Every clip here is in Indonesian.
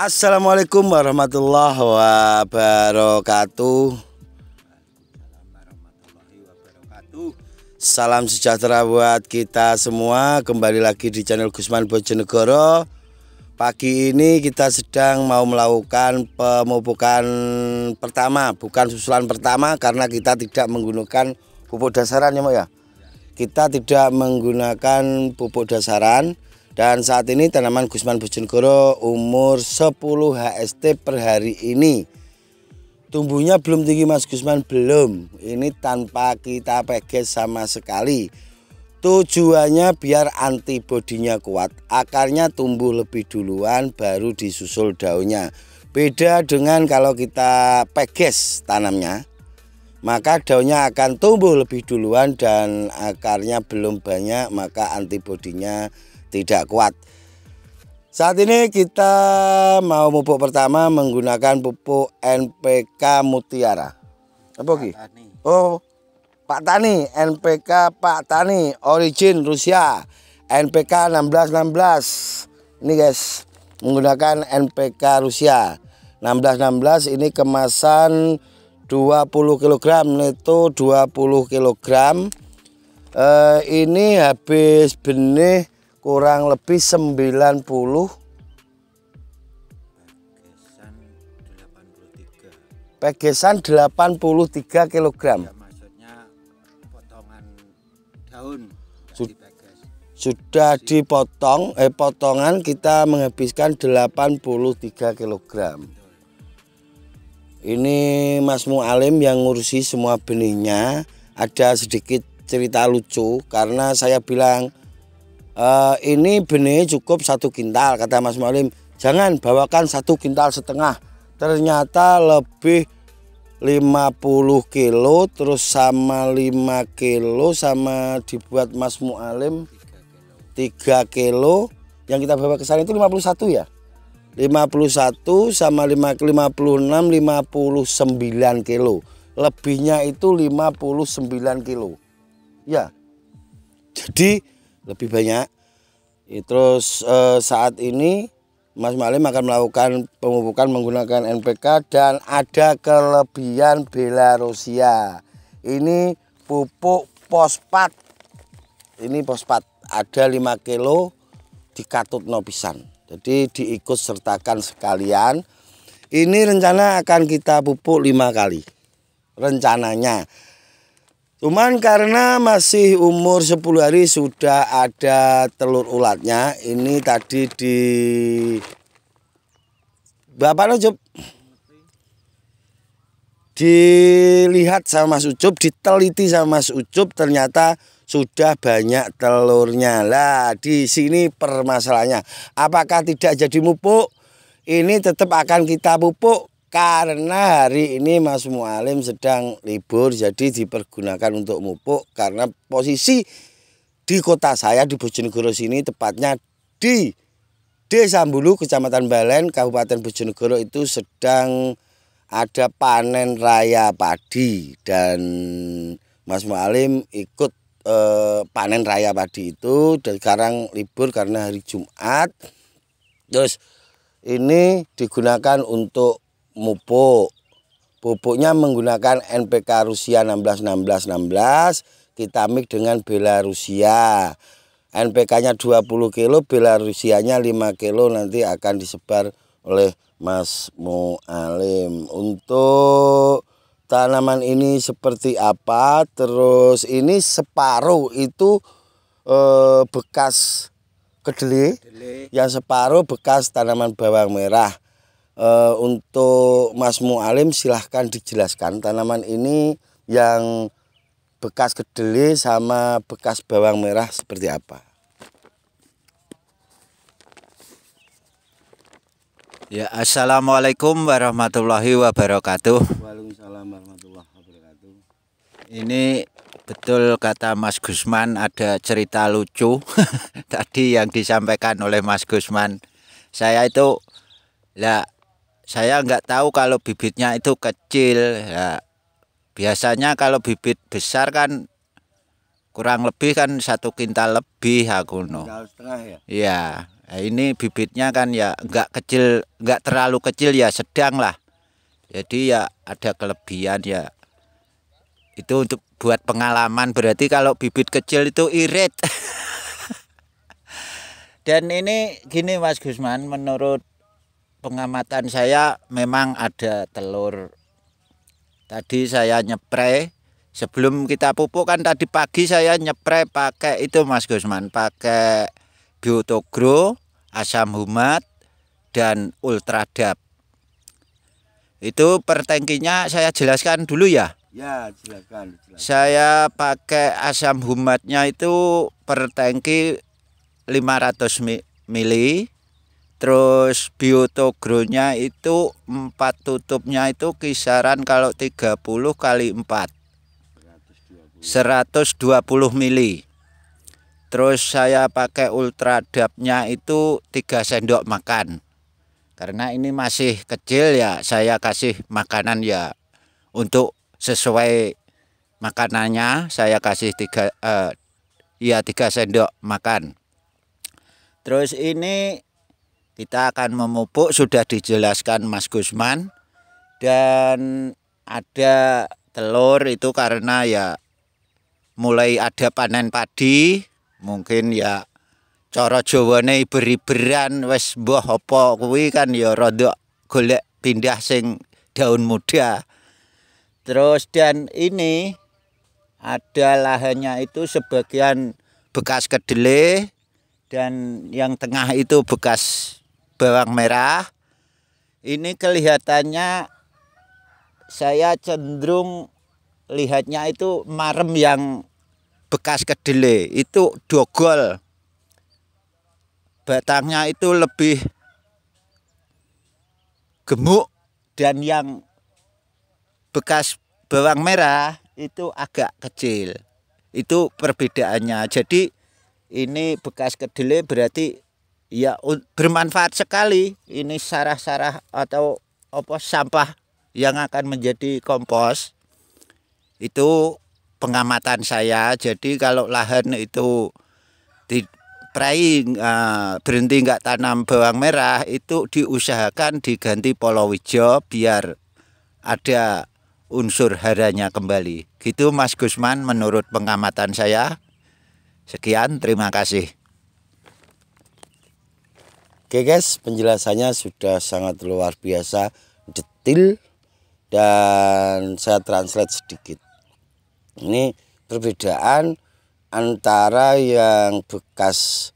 Assalamualaikum warahmatullahi wabarakatuh. Salam sejahtera buat kita semua. Kembali lagi di channel Gusman Bojonegoro. Pagi ini kita sedang mau melakukan pemupukan pertama, bukan susulan pertama, karena kita tidak menggunakan pupuk dasaran ya Mak ya. Kita tidak menggunakan pupuk dasaran. Dan saat ini tanaman Gusman Bojonegoro umur 10 HST per hari ini. Tumbuhnya belum tinggi Mas Gusman, belum. Ini tanpa kita peges sama sekali. Tujuannya biar antibodinya kuat, akarnya tumbuh lebih duluan baru disusul daunnya. Beda dengan kalau kita peges tanamnya, maka daunnya akan tumbuh lebih duluan dan akarnya belum banyak, maka antibodinya tidak kuat. Saat ini kita mau pupuk pertama menggunakan pupuk NPK Mutiara. Apa Ki? Oh, Pak Tani, NPK Pak Tani, origin Rusia, NPK 1616. Ini guys, menggunakan NPK Rusia 1616. Ini kemasan 20 kg, neto 20 kg. Ini habis benih kurang lebih 90. Pegesan 83 kg. Ya, maksudnya potongan daun sudah dipotong, potongan kita menghabiskan 83 kg. Ini Mas Mualim yang ngurusi semua benihnya. Ada sedikit cerita lucu karena saya bilang ini benih cukup 1 kintal, kata Mas Mualim. Jangan bawakan 1,5 kintal. Ternyata lebih 50 kilo, terus sama 5 kilo, sama dibuat Mas Mualim 3 kilo. Yang kita bawa ke sana itu 51 ya. 51 sama 5, 56, 59 kilo. Lebihnya itu 59 kilo. Ya. Jadi lebih banyak. Terus saat ini Mas Mualim akan melakukan pemupukan menggunakan NPK dan ada kelebihan Belarusia. Ini pupuk fosfat. Ini fosfat ada 5 kilo dikatut no pisan. Jadi diikut sertakan sekalian. Ini rencana akan kita pupuk 5 kali. Rencananya. Cuman karena masih umur 10 hari sudah ada telur ulatnya. Ini tadi di Bapak Ucup dilihat sama Mas Ucup, diteliti sama Mas Ucup, ternyata sudah banyak telurnya. Lah di sini permasalahannya, apakah tidak jadi pupuk? Ini tetap akan kita pupuk. Karena hari ini Mas Mualim sedang libur, jadi dipergunakan untuk mupuk. Karena posisi di kota saya di Bojonegoro sini, tepatnya di Desa Mbulu, Kecamatan Balen, Kabupaten Bojonegoro, itu sedang ada panen raya padi. Dan Mas Mualim ikut panen raya padi itu. Dan sekarang libur karena hari Jumat. Terus ini digunakan untuk mupuk. Pupuknya menggunakan NPK Rusia 161616, kita mix dengan Belarusia. NPK-nya 20 kilo, Belarusianya 5 kilo, nanti akan disebar oleh Mas Mualim. Untuk tanaman ini seperti apa? Terus ini separuh itu bekas kedelai, yang separuh bekas tanaman bawang merah. Untuk Mas Mualim silahkan dijelaskan tanaman ini yang bekas kedelai sama bekas bawang merah seperti apa. Ya, assalamualaikum warahmatullahi wabarakatuh. Waalaikumsalam warahmatullahi wabarakatuh. Ini betul kata Mas Gusman, ada cerita lucu tadi yang disampaikan oleh Mas Gusman. Saya itu, saya nggak tahu kalau bibitnya itu kecil. Ya, biasanya kalau bibit besar kan kurang lebih kan 1 kintal lebih aku no. Setengah ya. Iya, nah ini bibitnya kan ya nggak kecil, nggak terlalu kecil ya, sedang lah. Jadi ya ada kelebihan ya. Itu untuk buat pengalaman, berarti kalau bibit kecil itu irit. Dan ini gini Mas Gusman, menurut pengamatan saya memang ada telur. Tadi saya nyepray sebelum kita pupuk kan, tadi pagi saya nyepray pakai itu Mas Gusman, pakai Biotogro, asam humat, dan Ultradap. Itu per tangkinya saya jelaskan dulu ya. Ya, silakan. Saya pakai asam humatnya itu per tangki 500 mili. Terus Biotogronya itu 4 tutupnya itu kisaran kalau 30 kali 4 120 mili. Terus saya pakai Ultradapnya itu 3 sendok makan. Karena ini masih kecil ya, saya kasih makanan ya untuk sesuai makanannya, saya kasih 3 sendok makan. Terus ini kita akan memupuk, sudah dijelaskan Mas Gusman. Dan ada telur itu karena ya mulai ada panen padi, mungkin ya cara Jawane iber-iberan wis mbah apa kuwi kan ya rada golek pindah sing daun muda. Terus dan ini ada lahannya itu sebagian bekas kedelai dan yang tengah itu bekas bawang merah. Ini kelihatannya saya cenderung lihatnya itu marem yang bekas kedelai itu dogol. Batangnya itu lebih gemuk, dan yang bekas bawang merah itu agak kecil. Itu perbedaannya. Jadi ini bekas kedelai berarti ya bermanfaat sekali. Ini sarah-sarah atau apa sampah yang akan menjadi kompos. Itu pengamatan saya. Jadi kalau lahan itu berhenti nggak tanam bawang merah, itu diusahakan diganti palawija biar ada unsur haranya kembali. Gitu Mas Gusman menurut pengamatan saya. Sekian, terima kasih. Oke guys, penjelasannya sudah sangat luar biasa, detail, dan saya translate sedikit. Ini perbedaan antara yang bekas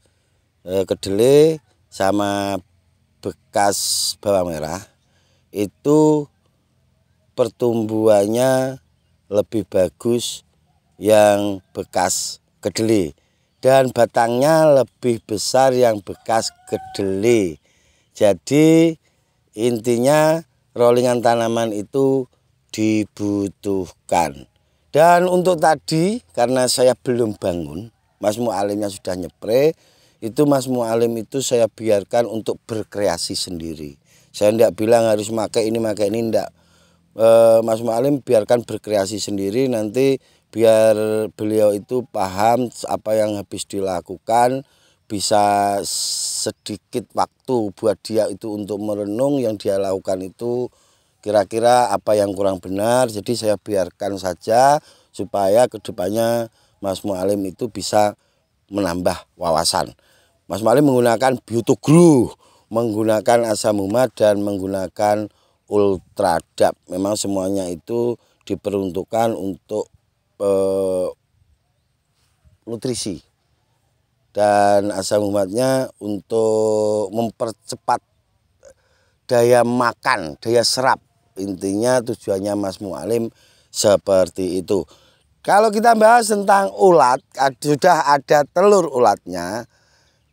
kedelai sama bekas bawang merah. Itu pertumbuhannya lebih bagus yang bekas kedelai, dan batangnya lebih besar yang bekas kedelai. Jadi intinya rollingan tanaman itu dibutuhkan. Dan untuk tadi, karena saya belum bangun, Mas Mualimnya sudah nyepre, itu Mas Mualim itu saya biarkan untuk berkreasi sendiri. Saya tidak bilang harus pakai ini, enggak. Mas Mualim biarkan berkreasi sendiri, nanti biar beliau itu paham apa yang habis dilakukan, bisa sedikit waktu buat dia itu untuk merenung yang dia lakukan itu kira-kira apa yang kurang benar. Jadi saya biarkan saja supaya kedepannya Mas Mualim itu bisa menambah wawasan. Mas Mualim menggunakan Biotogro, menggunakan asam humat, dan menggunakan Ultradap. Memang semuanya itu diperuntukkan untuk nutrisi, dan asam humatnya untuk mempercepat daya makan, daya serap. Intinya tujuannya Mas Mualim seperti itu. Kalau kita bahas tentang ulat, sudah ada telur ulatnya.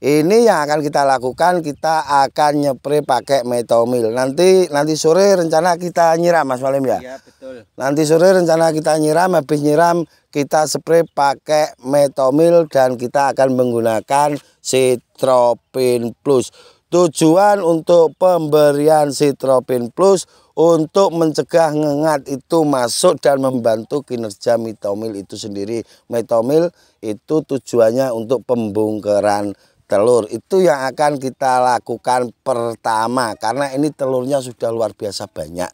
Ini yang akan kita lakukan, kita akan nyepre pakai metomil. Nanti sore rencana kita nyiram Mas Malim ya? Iya, betul. Nanti sore rencana kita nyiram, habis nyiram kita spray pakai metomil dan kita akan menggunakan Citropin Plus. Tujuan untuk pemberian Citropin Plus untuk mencegah ngengat itu masuk dan membantu kinerja metomil itu sendiri. Metomil itu tujuannya untuk pembongkaran telur. Itu yang akan kita lakukan pertama, karena ini telurnya sudah luar biasa banyak.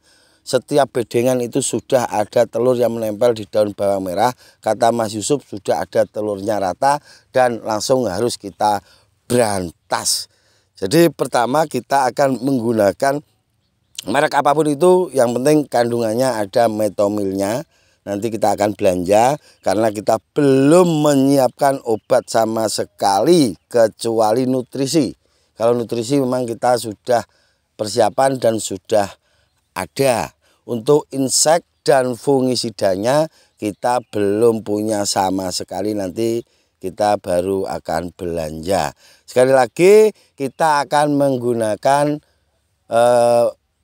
Setiap bedengan itu sudah ada telur yang menempel di daun bawang merah. Kata Mas Yusuf sudah ada telurnya rata dan langsung harus kita berantas. Jadi pertama kita akan menggunakan merek apapun itu, yang penting kandungannya ada metomilnya. Nanti kita akan belanja karena kita belum menyiapkan obat sama sekali kecuali nutrisi. Kalau nutrisi memang kita sudah persiapan dan sudah ada. Untuk insek dan fungisidanya kita belum punya sama sekali, nanti kita baru akan belanja. Sekali lagi kita akan menggunakan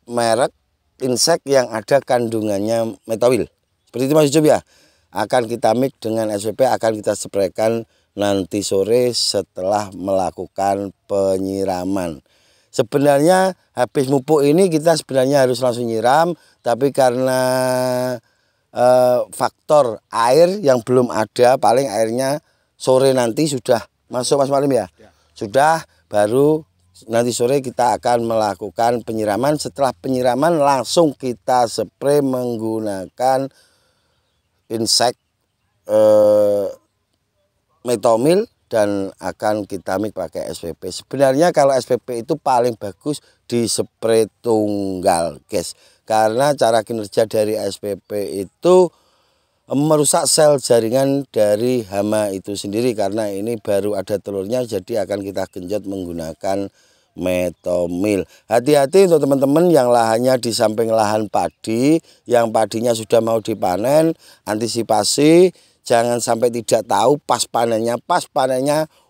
merek insek yang ada kandungannya metomil. Seperti itu Mas Yusuf ya. Akan kita mix dengan SPP, akan kita spraykan nanti sore setelah melakukan penyiraman. Sebenarnya habis mupuk ini kita sebenarnya harus langsung nyiram, tapi karena faktor air yang belum ada, paling airnya sore nanti sudah masuk Mas Malim ya. Sudah, baru nanti sore kita akan melakukan penyiraman. Setelah penyiraman langsung kita spray menggunakan insek metomil dan akan kita mix pakai SPP. Sebenarnya kalau SPP itu paling bagus di spray tunggal, guys. Karena cara kinerja dari SPP itu merusak sel jaringan dari hama itu sendiri, karena ini baru ada telurnya, jadi akan kita genjot menggunakan metomil. Hati-hati untuk teman-teman yang lahannya di samping lahan padi, yang padinya sudah mau dipanen, antisipasi jangan sampai tidak tahu pas panennya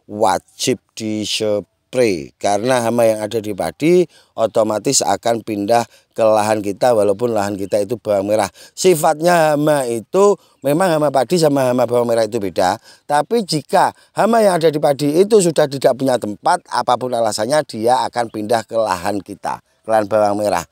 wajib di spray, karena hama yang ada di padi otomatis akan pindah ke lahan kita, walaupun lahan kita itu bawang merah. Sifatnya hama itu memang hama padi sama hama bawang merah itu beda, tapi jika hama yang ada di padi itu sudah tidak punya tempat, apapun alasannya dia akan pindah ke lahan kita, ke lahan bawang merah.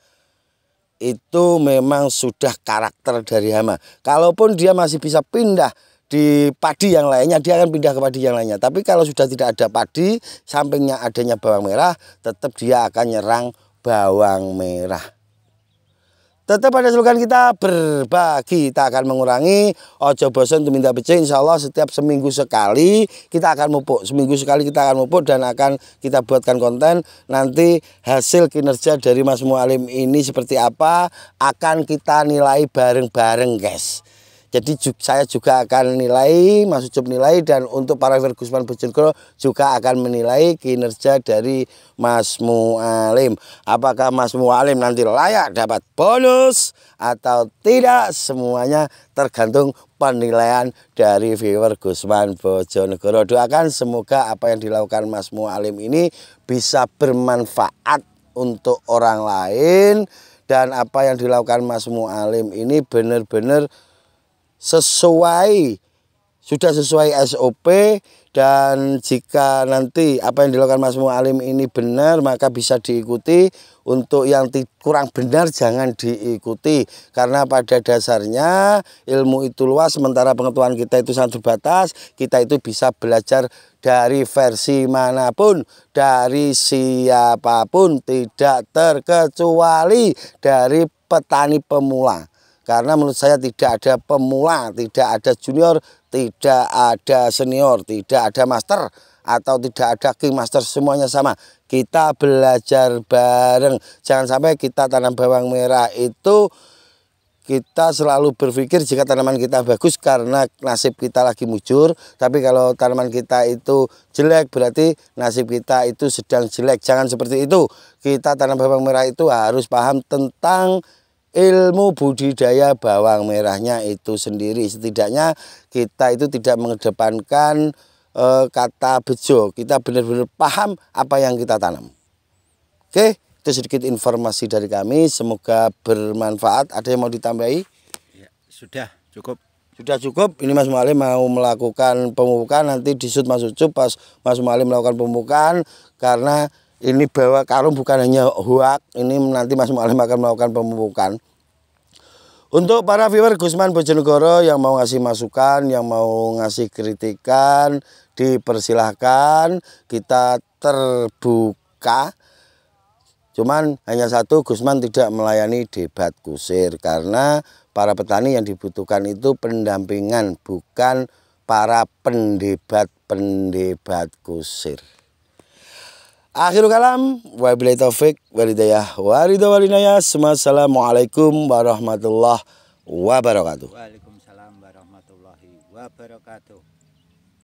Itu memang sudah karakter dari hama. Kalaupun dia masih bisa pindah di padi yang lainnya, dia akan pindah ke padi yang lainnya. Tapi kalau sudah tidak ada padi, sampingnya adanya bawang merah, tetap dia akan nyerang bawang merah. Tetap ada slogan kita, berbagi kita akan mengurangi, ojo bosan untuk minta becek. Insya Allah setiap seminggu sekali kita akan mupuk. Seminggu sekali kita akan mupuk dan akan kita buatkan konten. Nanti hasil kinerja dari Mas Mualim ini seperti apa akan kita nilai bareng-bareng, guys. Jadi saya juga akan nilai, Mas Ucup nilai, dan untuk para viewer Gusman Bojonegoro juga akan menilai kinerja dari Mas Mualim. Apakah Mas Mualim nanti layak dapat bonus atau tidak, semuanya tergantung penilaian dari viewer Gusman Bojonegoro. Doakan semoga apa yang dilakukan Mas Mualim ini bisa bermanfaat untuk orang lain, dan apa yang dilakukan Mas Mualim ini benar-benar sudah sesuai SOP. Dan jika nanti apa yang dilakukan Mas Mualim ini benar, maka bisa diikuti. Untuk yang kurang benar jangan diikuti, karena pada dasarnya ilmu itu luas, sementara pengetahuan kita itu sangat terbatas. Kita itu bisa belajar dari versi manapun, dari siapapun, tidak terkecuali dari petani pemula. Karena menurut saya tidak ada pemula, tidak ada junior, tidak ada senior, tidak ada master, atau tidak ada king master, semuanya sama. Kita belajar bareng. Jangan sampai kita tanam bawang merah itu kita selalu berpikir jika tanaman kita bagus karena nasib kita lagi mujur. Tapi kalau tanaman kita itu jelek, berarti nasib kita itu sedang jelek. Jangan seperti itu. Kita tanam bawang merah itu harus paham tentang ilmu budidaya bawang merahnya itu sendiri. Setidaknya kita itu tidak mengedepankan kata bejo, kita benar-benar paham apa yang kita tanam. Oke, itu sedikit informasi dari kami, semoga bermanfaat. Ada yang mau ditambahi? Ya, sudah cukup. Sudah cukup. Ini Mas Mualim mau melakukan pemupukan, nanti disut Mas Ucup pas Mas Mualim melakukan pemupukan, karena ini bawa karung bukan hanya huak, ini nanti Mas Mualim akan melakukan pemupukan. Untuk para viewer Gusman Bojonegoro yang mau ngasih masukan, yang mau ngasih kritikan, dipersilahkan, kita terbuka. Cuman hanya satu, Gusman tidak melayani debat kusir, karena para petani yang dibutuhkan itu pendampingan, bukan para pendebat kusir. Akhirul kalam, wabillahi taufik walhidayah waridha walinayah. Assalamualaikum warahmatullahi wabarakatuh. Waalaikumsalam warahmatullahi wabarakatuh.